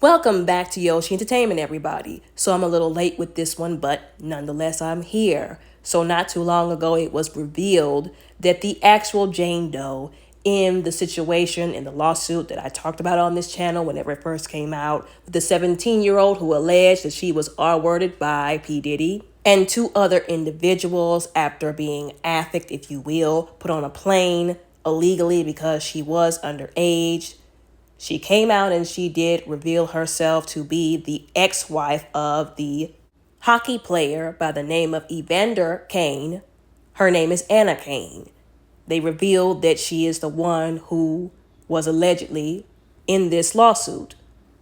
Welcome back to Yoshi Entertainment, everybody. So I'm a little late with this one, but nonetheless, I'm here. So not too long ago, it was revealed that the actual Jane Doe in the situation, in the lawsuit that I talked about on this channel whenever it first came out, with the 17-year-old who alleged that she was R-worded by P. Diddy, and two other individuals after being affixed, if you will, put on a plane illegally because she was underage. She came out and she did reveal herself to be the ex-wife of the hockey player by the name of Evander Kane. Her name is Anna Kane. They revealed that she is the one who was allegedly in this lawsuit,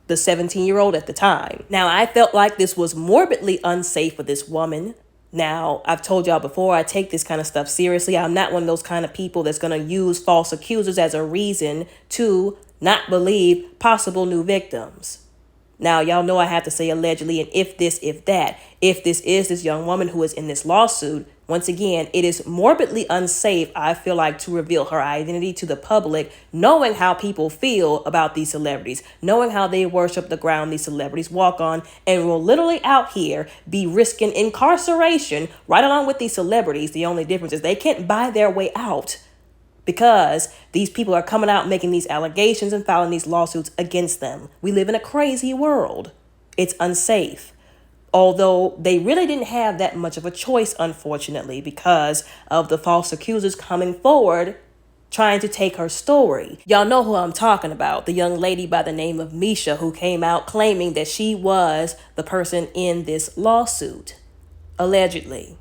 the 17-year-old at the time. Now, I felt like this was morbidly unsafe for this woman. Now, I've told y'all before, I take this kind of stuff seriously. I'm not one of those kind of people that's going to use false accusers as a reason to not believe possible new victims. Now, y'all know I have to say allegedly, and if this is this young woman who is in this lawsuit, once again, it is morbidly unsafe, I feel like, to reveal her identity to the public, knowing how people feel about these celebrities, knowing how they worship the ground these celebrities walk on, and will literally out here be risking incarceration right along with these celebrities. The only difference is they can't buy their way out, because these people are coming out making these allegations and filing these lawsuits against them. We live in a crazy world. It's unsafe. Although they really didn't have that much of a choice, unfortunately, because of the false accusers coming forward trying to take her story. Y'all know who I'm talking about. The young lady by the name of Misha, who came out claiming that she was the person in this lawsuit, allegedly.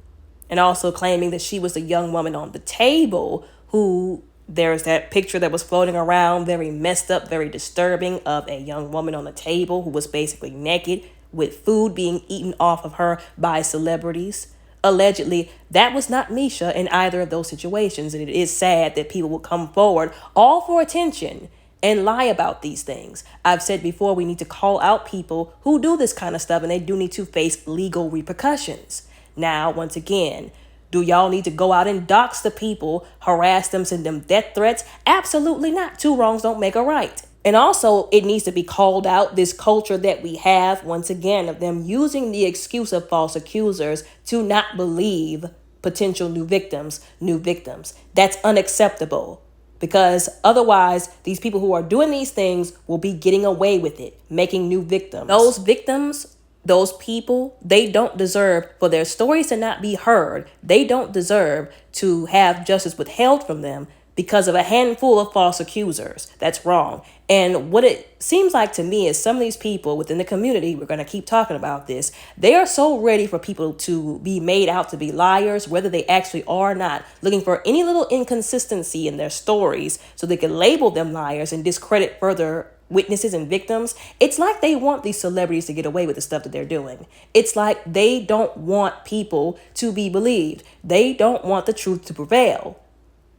And also claiming that she was the young woman on the table who, there's that picture that was floating around, very messed up, very disturbing, of a young woman on the table who was basically naked with food being eaten off of her by celebrities. Allegedly, that was not Misha in either of those situations. And it is sad that people will come forward all for attention and lie about these things. I've said before, we need to call out people who do this kind of stuff, and they do need to face legal repercussions. Now, once again, do y'all need to go out and dox the people, harass them, send them death threats? Absolutely not. Two wrongs don't make a right. And also, it needs to be called out, this culture that we have, once again, of them using the excuse of false accusers to not believe potential new victims. That's unacceptable, because otherwise, these people who are doing these things will be getting away with it, making new victims. Those victims, those people, they don't deserve for their stories to not be heard. They don't deserve to have justice withheld from them because of a handful of false accusers. That's wrong. And what it seems like to me is some of these people within the community, we're going to keep talking about this, they are so ready for people to be made out to be liars, whether they actually are or not, looking for any little inconsistency in their stories so they can label them liars and discredit further witnesses and victims. It's like they want these celebrities to get away with the stuff that they're doing. It's like they don't want people to be believed. They don't want the truth to prevail.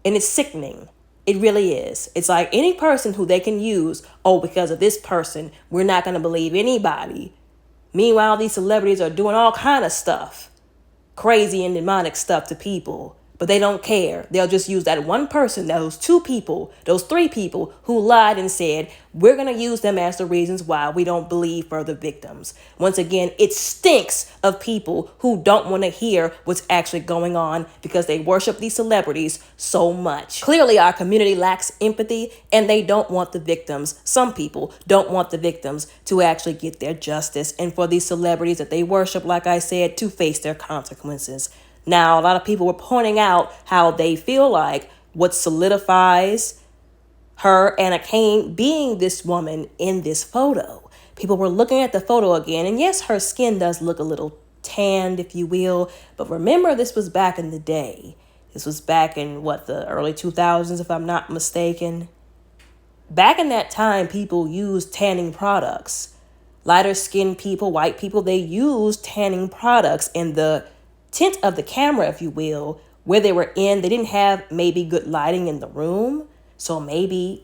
And it's sickening. It really is. It's like any person who they can use, oh, because of this person, we're not going to believe anybody. Meanwhile, these celebrities are doing all kind of stuff, crazy and demonic stuff to people. But they don't care. They'll just use that one person, those two people, those three people who lied and said, we're going to use them as the reasons why we don't believe further victims. Once again, it stinks of people who don't want to hear what's actually going on because they worship these celebrities so much. Clearly, our community lacks empathy, and they don't want the victims. Some people don't want the victims to actually get their justice, and for these celebrities that they worship, like I said, to face their consequences. Now, a lot of people were pointing out how they feel like what solidifies her, Anna Kane, being this woman in this photo. People were looking at the photo again, and yes, her skin does look a little tanned, if you will, but remember, this was back in the day. This was back in, the early 2000s, if I'm not mistaken. Back in that time, people used tanning products. Lighter skinned people, white people, they used tanning products, and the tint of the camera, if you will, where they were in, they didn't have maybe good lighting in the room. So maybe,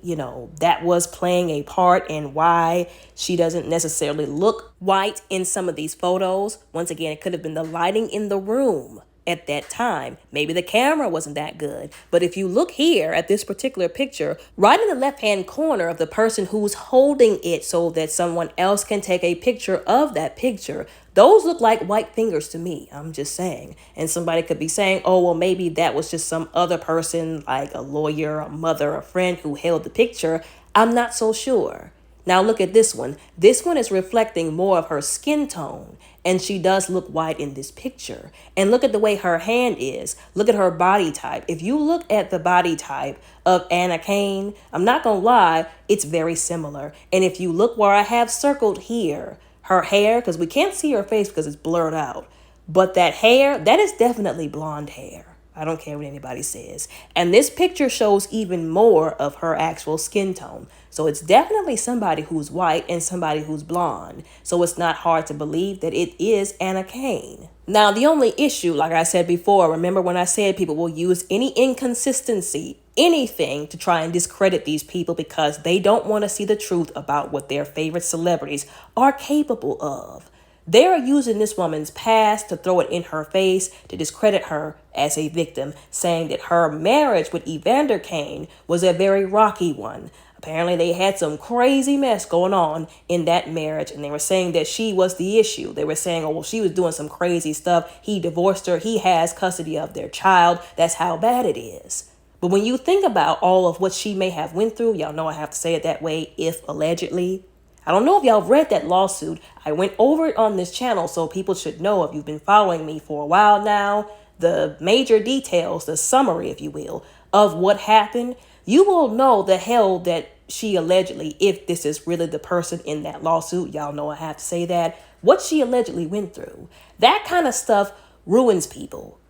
that was playing a part in why she doesn't necessarily look white in some of these photos. Once again, it could have been the lighting in the room. at that time. Maybe the camera wasn't that good. But if you look here at this particular picture, right in the left-hand corner of the person who's holding it so that someone else can take a picture of that picture, those look like white fingers to me. I'm just saying. And somebody could be saying, oh, well, maybe that was just some other person, like a lawyer, a mother, a friend who held the picture. I'm not so sure. Now look at this one. This one is reflecting more of her skin tone, and she does look white in this picture. And look at the way her hand is. Look at her body type. If you look at the body type of Anna Kane, I'm not gonna lie, it's very similar. And if you look where I have circled here, her hair, because we can't see her face because it's blurred out, but that hair, that is definitely blonde hair. I don't care what anybody says. And this picture shows even more of her actual skin tone. So it's definitely somebody who's white and somebody who's blonde. So it's not hard to believe that it is Anna Kane. Now, the only issue, like I said before, remember when I said people will use any inconsistency, anything to try and discredit these people because they don't want to see the truth about what their favorite celebrities are capable of. They're using this woman's past to throw it in her face to discredit her as a victim, saying that her marriage with Evander Kane was a very rocky one. Apparently, they had some crazy mess going on in that marriage, and they were saying that she was the issue. They were saying, oh, well, she was doing some crazy stuff. He divorced her. He has custody of their child. That's how bad it is. But when you think about all of what she may have went through, y'all know I have to say it that way, if allegedly, I don't know if y'all read that lawsuit. I went over it on this channel, so people should know if you've been following me for a while now, the major details, the summary, if you will, of what happened. You will know the hell that she allegedly, if this is really the person in that lawsuit, y'all know I have to say that, what she allegedly went through. That kind of stuff ruins people.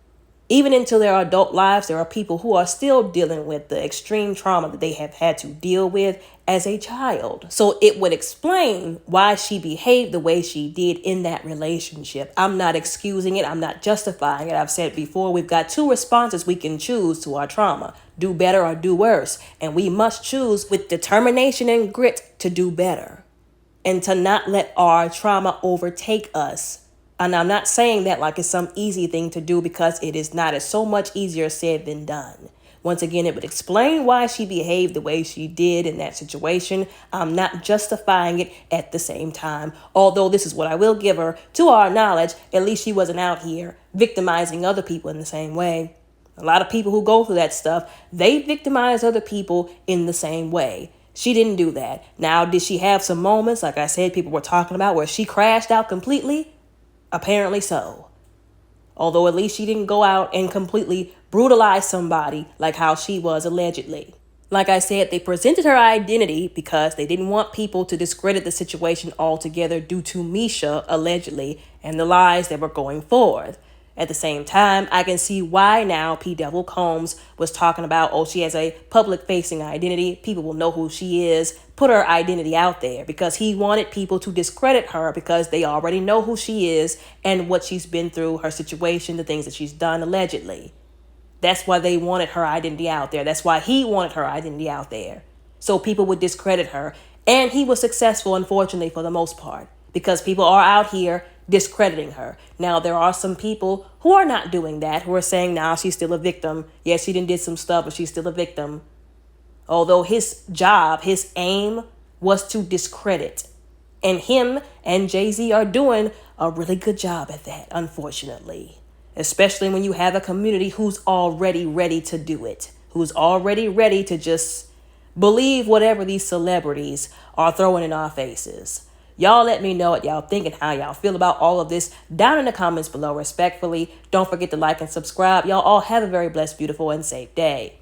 Even into their adult lives, there are people who are still dealing with the extreme trauma that they have had to deal with as a child. So it would explain why she behaved the way she did in that relationship. I'm not excusing it. I'm not justifying it. I've said before, we've got two responses we can choose to our trauma. Do better or do worse. And we must choose with determination and grit to do better and to not let our trauma overtake us. And I'm not saying that like it's some easy thing to do, because it is not. It's so much easier said than done. Once again, it would explain why she behaved the way she did in that situation. I'm not justifying it at the same time. Although this is what I will give her. To our knowledge, at least she wasn't out here victimizing other people in the same way. A lot of people who go through that stuff, they victimize other people in the same way. She didn't do that. Now, did she have some moments, like I said, people were talking about, where she crashed out completely? Apparently so. Although at least she didn't go out and completely brutalize somebody like how she was allegedly. Like I said, they presented her identity because they didn't want people to discredit the situation altogether due to Misha, allegedly, and the lies that were going forth. At the same time, I can see why now P. Devil Combs was talking about, oh, she has a public-facing identity. People will know who she is. Put her identity out there, because he wanted people to discredit her because they already know who she is and what she's been through, her situation, the things that she's done allegedly. That's why they wanted her identity out there. That's why he wanted her identity out there. So people would discredit her. And he was successful, unfortunately, for the most part, because people are out here discrediting her. Now, there are some people who are not doing that, who are saying, now she's still a victim. Yes, she did some stuff, but she's still a victim. Although his job, his aim was to discredit. And him and Jay-Z are doing a really good job at that, unfortunately. Especially when you have a community who's already ready to do it. Who's already ready to just believe whatever these celebrities are throwing in our faces. Y'all let me know what y'all think and how y'all feel about all of this down in the comments below respectfully. Don't forget to like and subscribe. Y'all all have a very blessed, beautiful, and safe day.